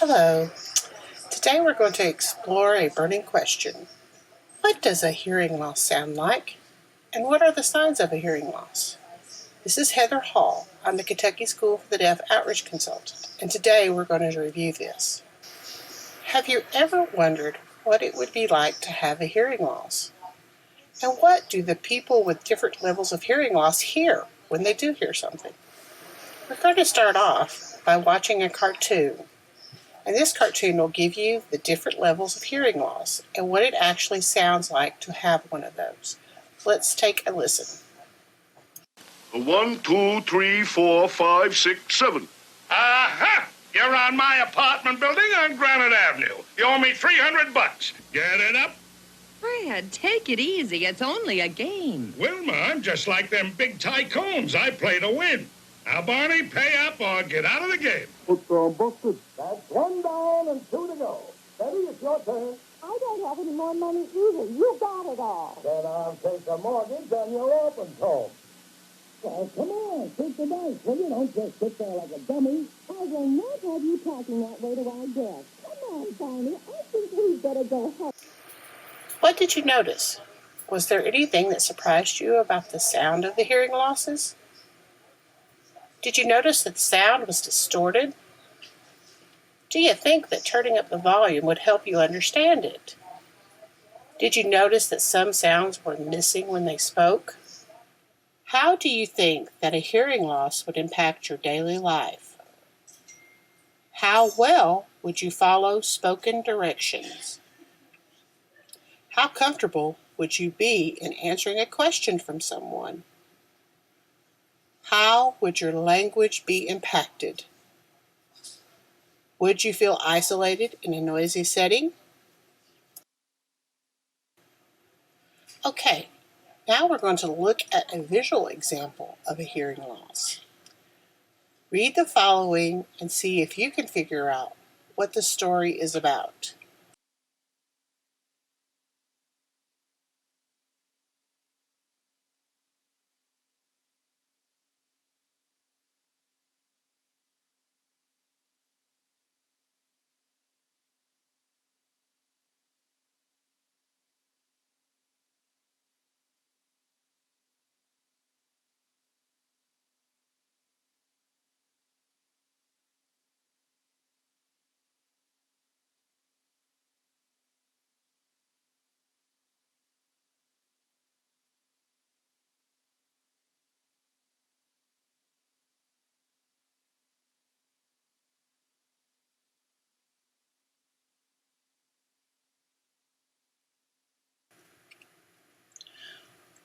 Hello. Today we're going to explore a burning question. What does a hearing loss sound like? And what are the signs of a hearing loss? This is Heather Hall. I'm the Kentucky School for the Deaf Outreach Consultant, and today we're going to review this. Have you ever wondered what it would be like to have a hearing loss? And what do the people with different levels of hearing loss hear when they do hear something? We're going to start off by watching a cartoon. And this cartoon will give you the different levels of hearing loss and what it actually sounds like to have one of those. Let's take a listen. 1, 2, 3, 4, 5, 6, 7. Aha! You're on my apartment building on Granite Avenue. You owe me $300. Get it up? Fred, take it easy. It's only a game. Wilma, I'm just like them big tycoons. I play to win. Now, Barney, pay up or get out of the game. Busted. That's 1 down and 2 to go. Betty, it's your turn. I don't have any more money either. You got it all. Then I'll take the mortgage on your orphan's home. Well, come on, take the dice, will you? Don't just sit there like a dummy. I will not have you talking that way to our guests. Come on, Barney. I think we'd better go home. What did you notice? Was there anything that surprised you about the sound of the hearing losses? Did you notice that the sound was distorted? Do you think that turning up the volume would help you understand it? Did you notice that some sounds were missing when they spoke? How do you think that a hearing loss would impact your daily life? How well would you follow spoken directions? How comfortable would you be in answering a question from someone? How would your language be impacted? Would you feel isolated in a noisy setting? Okay, now we're going to look at a visual example of a hearing loss. Read the following and see if you can figure out what the story is about.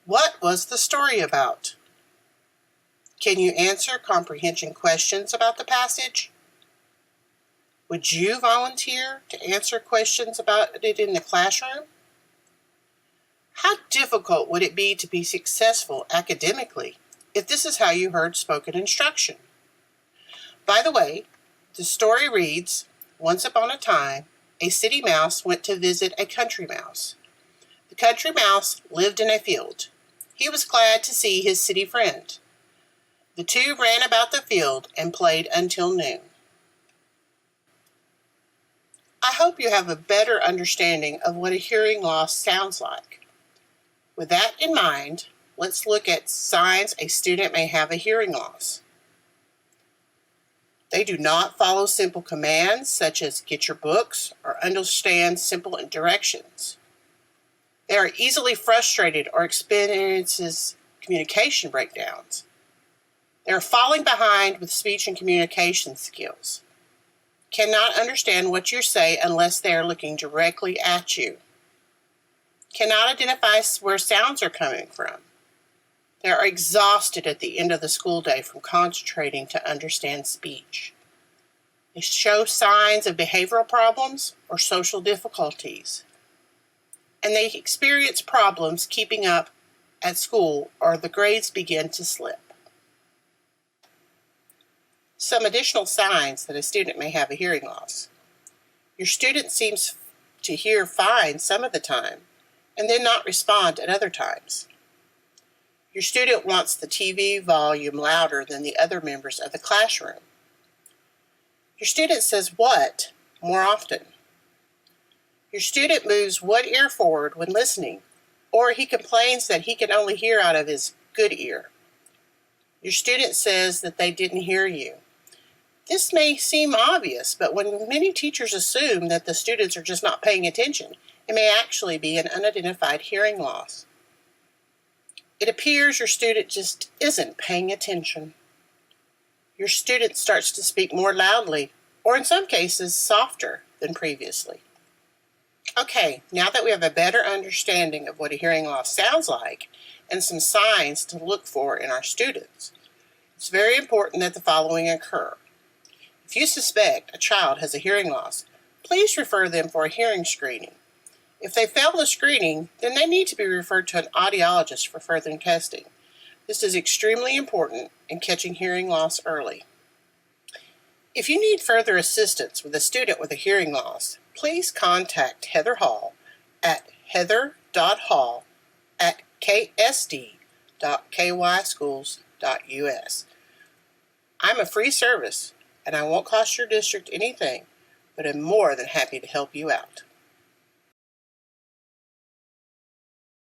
What was the story about? Can you answer comprehension questions about the passage? Would you volunteer to answer questions about it in the classroom? How difficult would it be to be successful academically if this is how you heard spoken instruction? By the way, the story reads, once upon a time, a city mouse went to visit a country mouse. The country mouse lived in a field. He was glad to see his city friend. The two ran about the field and played until noon. I hope you have a better understanding of what a hearing loss sounds like. With that in mind, let's look at signs a student may have a hearing loss. They do not follow simple commands such as get your books or understand simple directions. They are easily frustrated or experiences communication breakdowns. They are falling behind with speech and communication skills. Cannot understand what you say unless they are looking directly at you. Cannot identify where sounds are coming from. They are exhausted at the end of the school day from concentrating to understand speech. They show signs of behavioral problems or social difficulties. And they experience problems keeping up at school or the grades begin to slip. Some additional signs that a student may have a hearing loss. Your student seems to hear fine some of the time and then not respond at other times. Your student wants the TV volume louder than the other members of the classroom. Your student says what more often. Your student moves one ear forward when listening, or he complains that he can only hear out of his good ear. Your student says that they didn't hear you. This may seem obvious, but when many teachers assume that the students are just not paying attention, it may actually be an unidentified hearing loss. It appears your student just isn't paying attention. Your student starts to speak more loudly, or in some cases, softer than previously. Okay, now that we have a better understanding of what a hearing loss sounds like and some signs to look for in our students, it's very important that the following occur. If you suspect a child has a hearing loss, please refer them for a hearing screening. If they fail the screening, then they need to be referred to an audiologist for further testing. This is extremely important in catching hearing loss early. If you need further assistance with a student with a hearing loss, please contact Heather Hall at heather.hall@ksd.kyschools.us. I'm a free service, and I won't cost your district anything, but I'm more than happy to help you out.